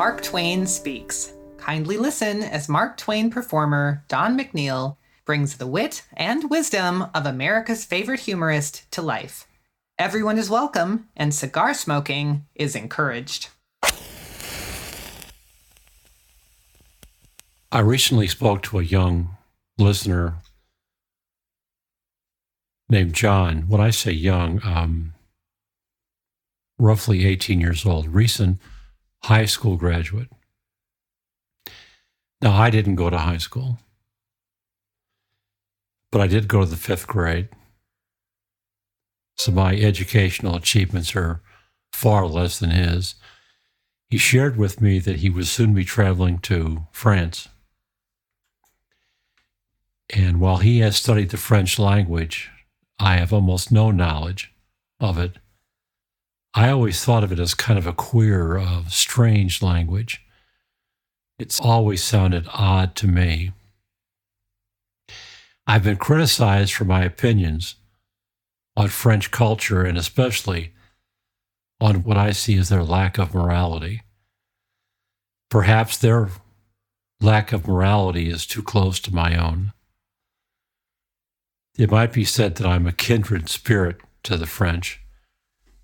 Mark Twain Speaks. Kindly listen as Mark Twain performer Don McNeil brings the wit and wisdom of America's favorite humorist to life. Everyone is welcome, and cigar smoking is encouraged. I recently spoke to a young listener named John. When I say young, roughly 18 years old, recent high school graduate. Now, I didn't go to high school, but I did go to the 5th grade. So my educational achievements are far less than his. He shared with me that he would soon be traveling to France. And while he has studied the French language, I have almost no knowledge of it. I always thought of it as kind of a queer, strange language. It's always sounded odd to me. I've been criticized for my opinions on French culture and especially on what I see as their lack of morality. Perhaps their lack of morality is too close to my own. It might be said that I'm a kindred spirit to the French,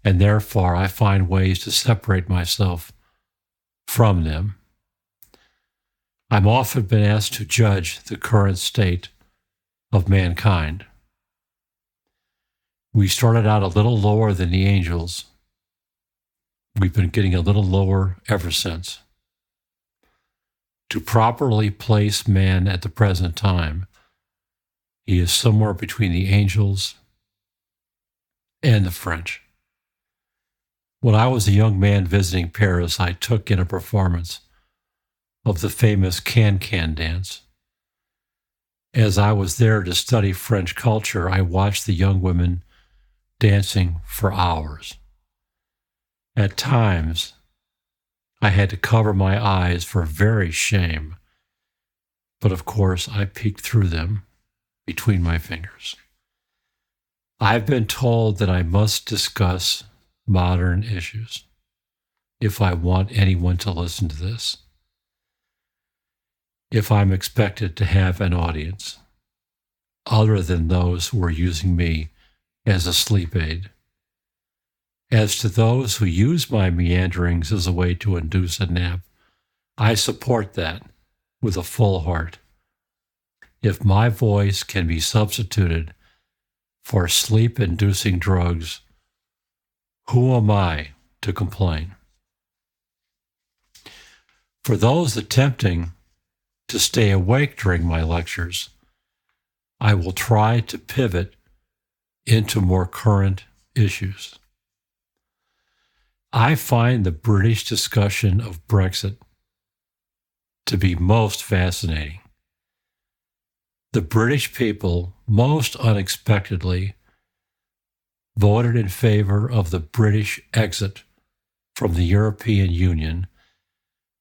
and therefore I find ways to separate myself from them. I'm often been asked to judge the current state of mankind. We started out a little lower than the angels. We've been getting a little lower ever since. To properly place man at the present time, he is somewhere between the angels and the French. When I was a young man visiting Paris, I took in a performance of the famous can-can dance. As I was there to study French culture, I watched the young women dancing for hours. At times, I had to cover my eyes for very shame, but of course I peeked through them between my fingers. I've been told that I must discuss modern issues if I want anyone to listen to this, if I'm expected to have an audience other than those who are using me as a sleep aid. As to those who use my meanderings as a way to induce a nap, I support that with a full heart. If my voice can be substituted for sleep-inducing drugs, who am I to complain? For those attempting to stay awake during my lectures, I will try to pivot into more current issues. I find the British discussion of Brexit to be most fascinating. The British people, most unexpectedly, voted in favor of the British exit from the European Union.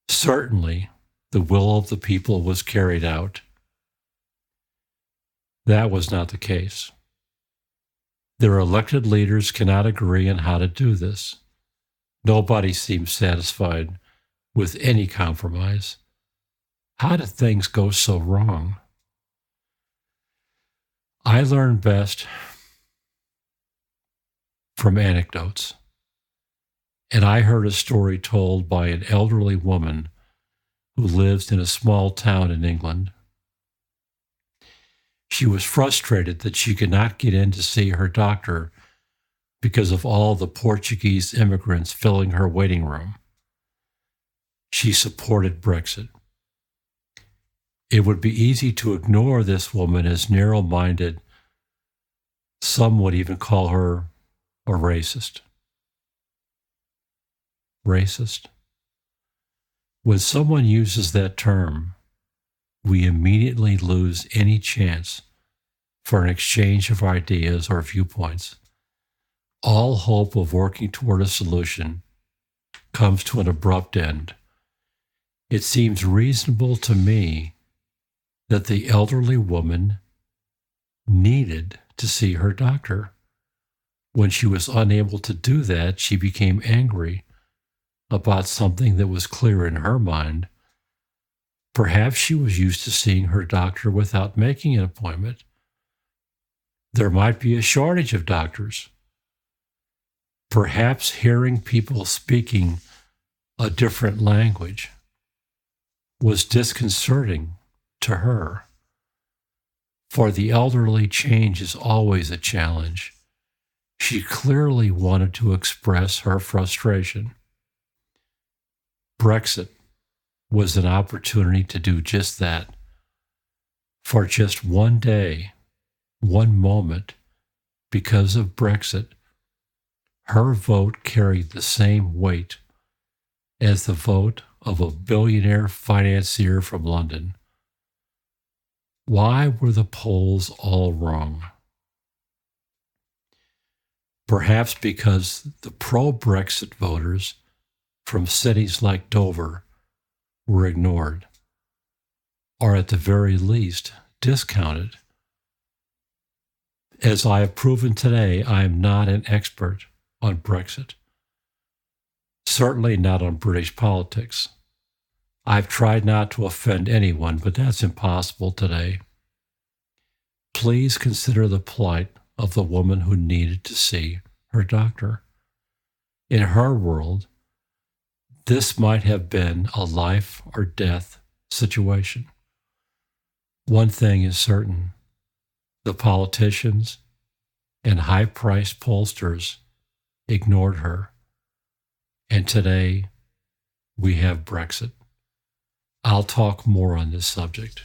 Certainly, the will of the people was carried out. That was not the case. Their elected leaders cannot agree on how to do this. Nobody seems satisfied with any compromise. How did things go so wrong? I learn best from anecdotes, and I heard a story told by an elderly woman who lives in a small town in England. She was frustrated that she could not get in to see her doctor because of all the Portuguese immigrants filling her waiting room. She supported Brexit. It would be easy to ignore this woman as narrow-minded. Some would even call her a racist. Racist? When someone uses that term, we immediately lose any chance for an exchange of ideas or viewpoints. All hope of working toward a solution comes to an abrupt end. It seems reasonable to me that the elderly woman needed to see her doctor. When she was unable to do that, she became angry about something that was clear in her mind. Perhaps she was used to seeing her doctor without making an appointment. There might be a shortage of doctors. Perhaps hearing people speaking a different language was disconcerting to her. For the elderly, change is always a challenge. She clearly wanted to express her frustration. Brexit was an opportunity to do just that. For just one day, one moment, because of Brexit, her vote carried the same weight as the vote of a billionaire financier from London. Why were the polls all wrong? Perhaps because the pro-Brexit voters from cities like Dover were ignored, or at the very least, discounted. As I have proven today, I am not an expert on Brexit. Certainly not on British politics. I've tried not to offend anyone, but that's impossible today. Please consider the plight of the woman who needed to see her doctor. In her world, this might have been a life or death situation. One thing is certain: the politicians and high-priced pollsters ignored her. And today, we have Brexit. I'll talk more on this subject.